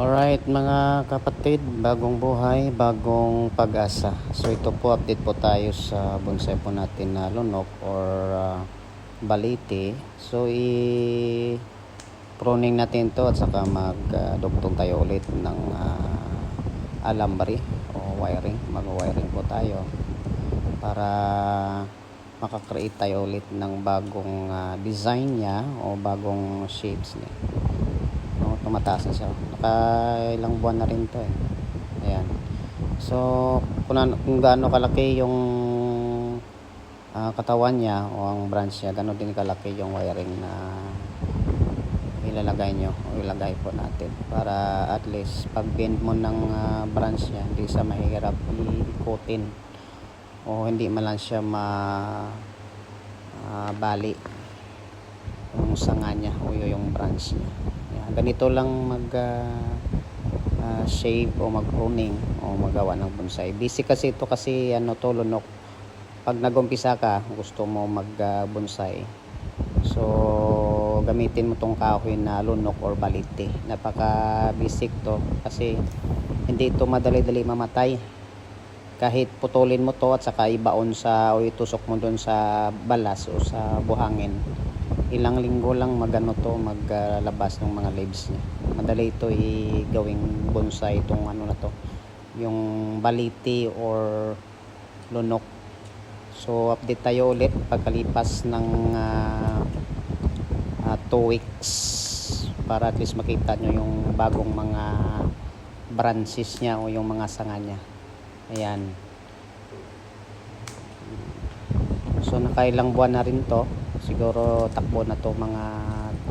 Alright mga kapatid, bagong buhay, bagong pag-asa. So ito po, update po tayo sa bonsai po natin na lunok or baliti. So pruning natin to at saka magdugtong tayo ulit ng alambre o wiring. Mag-wiring po tayo para makakreate tayo ulit ng bagong design niya o bagong shapes niya. Tumataas na siya, ilang buwan na rin to ayan. So kung gaano kalaki yung katawan niya o ang branch niya, gano'n din kalaki yung wiring na ilalagay nyo o ilagay po natin para at least pag bend mo ng branch niya, hindi siya mahirap ikutin o hindi man lang siya bali yung sanga niya o yung branch niya. Ganito lang mag shave o mag pruning o magawa ng bonsai. Basic kasi ito, kasi to lunok. Pag nagumpisa ka, gusto mo mag bonsai, so gamitin mo tong kahoy na lunok or baliti. Napaka basic to kasi hindi ito madali-dali mamatay. Kahit putulin mo to at saka ibaon sa o itusok mo doon sa balas o sa buhangin, ilang linggo lang maglabas ng mga leaves niya. Madali ito gawing bonsai itong na to, yung baliti or lunok. So update tayo ulit pagkalipas ng 2 weeks para at least makita nyo yung bagong mga branches niya o yung mga sanga niya. Ayan. So nakailang buwan na rin to, siguro takbo na to mga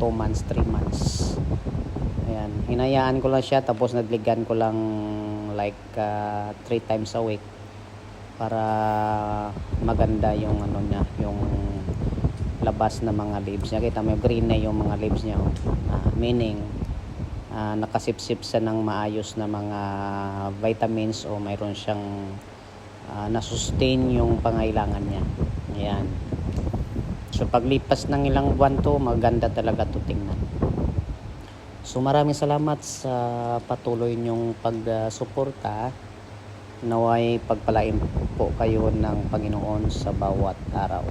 2 months 3 months. Ayan, hinayaan ko lang siya, tapos nagligan ko lang like 3 times a week para maganda yung niya, yung labas na mga leaves niya. Kita mo green na yung mga leaves niya, meaning nakasipsip siya ng maayos na mga vitamins o mayroon siyang na-sustain yung pangailangan niya. Ayan. So paglipas ng ilang buwan to, maganda talaga to tingnan. So maraming salamat sa patuloy nyong pagsuporta. Naway pagpalain po kayo ng Panginoon sa bawat araw.